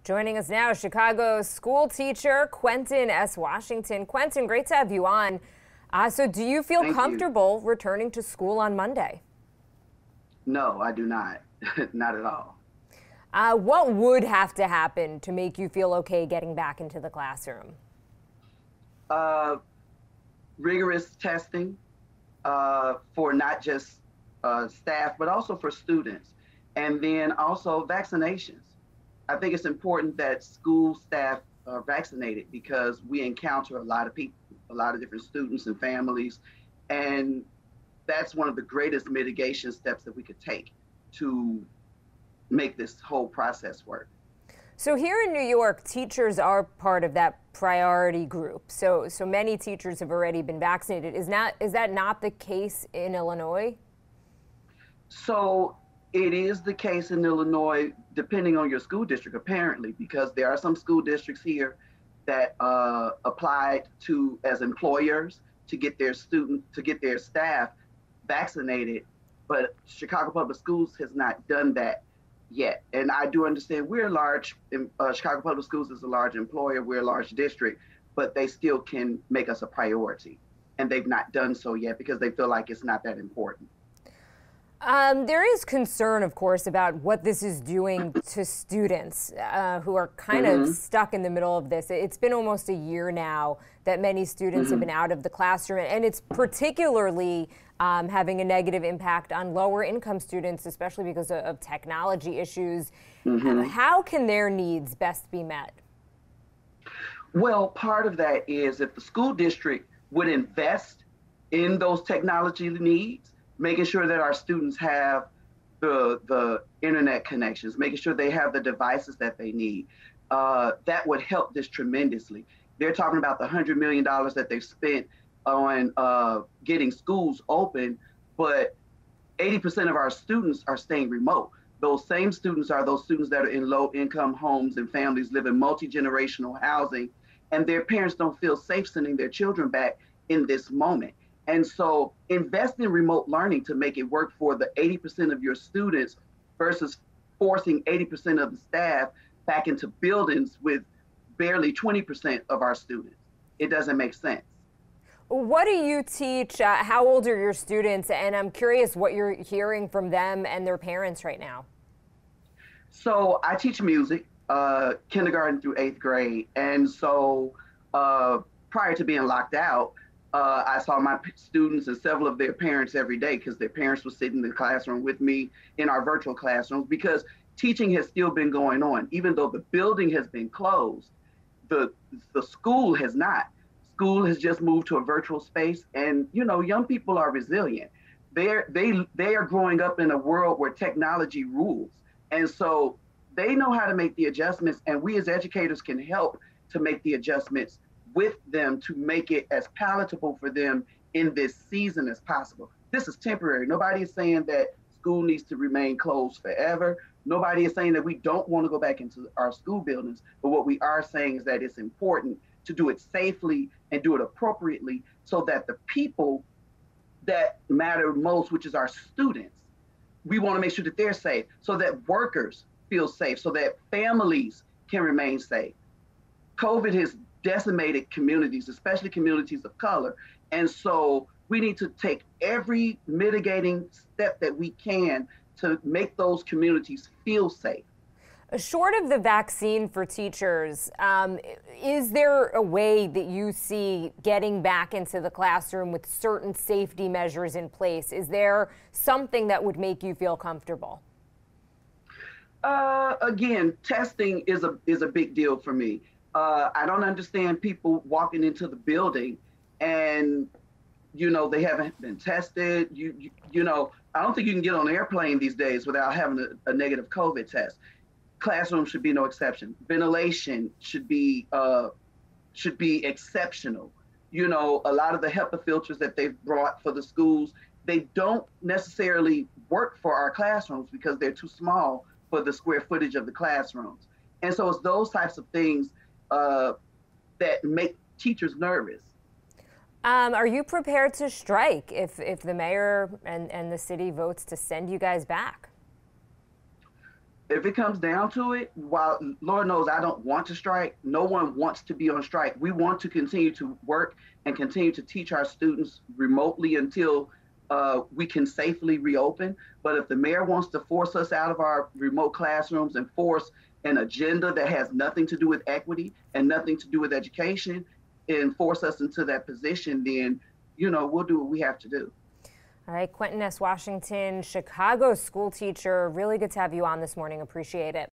Joining us now, Chicago school teacher Quentin S. Washington. Quentin, great to have you on. So do you feel comfortable returning to school on Monday? No, I do not. Not at all. What would have to happen to make you feel okay getting back into the classroom? Rigorous testing for not just staff, but also for students. And then also vaccinations. I think it's important that school staff are vaccinated because we encounter a lot of people, a lot of different students and families. And that's one of the greatest mitigation steps that we could take to make this whole process work. So here in New York, teachers are part of that priority group. So many teachers have already been vaccinated. Is that not the case in Illinois? So it is the case in Illinois, depending on your school district, apparently, because there are some school districts here that applied to as employers to get their staff vaccinated, but Chicago Public Schools has not done that yet. And I do understand we're large. Chicago Public Schools is a large employer. We're a large district, but they still can make us a priority, and they've not done so yet because they feel like it's not that important. There is concern, of course, about what this is doing to students who are kind of stuck in the middle of this. It's been almost a year now that many students have been out of the classroom, and it's particularly having a negative impact on lower income students, especially because of technology issues. How can their needs best be met? Well, part of that is if the school district would invest in those technology needs, making sure that our students have the internet connections, making sure they have the devices that they need. That would help this tremendously. They're talking about the $100 million that they've spent on getting schools open, but 80% of our students are staying remote. Those same students are those students that are in low-income homes and families live in multi-generational housing, and their parents don't feel safe sending their children back in this moment. And so invest in remote learning to make it work for the 80% of your students versus forcing 80% of the staff back into buildings with barely 20% of our students. It doesn't make sense. What do you teach? How old are your students? And I'm curious what you're hearing from them and their parents right now. So I teach music, kindergarten through 8th grade. And so prior to being locked out, I saw my students and several of their parents every day because their parents would sit in the classroom with me in our virtual classrooms because teaching has still been going on. Even though the building has been closed, the school has not. School has just moved to a virtual space, and you know, young people are resilient. They are growing up in a world where technology rules, and so they know how to make the adjustments, and we as educators can help to make the adjustments with them to make it as palatable for them in this season as possible. This is temporary. Nobody is saying that school needs to remain closed forever. Nobody is saying that we don't want to go back into our school buildings, but what we are saying is that it's important to do it safely and do it appropriately so that the people that matter most, which is our students, we want to make sure that they're safe, so that workers feel safe, so that families can remain safe. COVID has decimated communities, especially communities of color. And so we need to take every mitigating step that we can to make those communities feel safe. Short of the vaccine for teachers, is there a way that you see getting back into the classroom with certain safety measures in place? Is there something that would make you feel comfortable? Again, testing is a big deal for me. I don't understand people walking into the building and, you know, they haven't been tested. You know, I don't think you can get on an airplane these days without having a negative COVID test. Classrooms should be no exception. Ventilation should be exceptional. You know, a lot of the HEPA filters that they've brought for the schools, they don't necessarily work for our classrooms because they're too small for the square footage of the classrooms. And so it's those types of things that make teachers nervous. Are you prepared to strike if the mayor and the city votes to send you guys back? if it comes down to it, while Lord knows I don't want to strike, no one wants to be on strike. We want to continue to work and continue to teach our students remotely until we can safely reopen. But if the mayor wants to force us out of our remote classrooms and force an agenda that has nothing to do with equity and nothing to do with education and force us into that position, then, you know, we'll do what we have to do. All right, Quentin S. Washington, Chicago school teacher. Really good to have you on this morning. Appreciate it.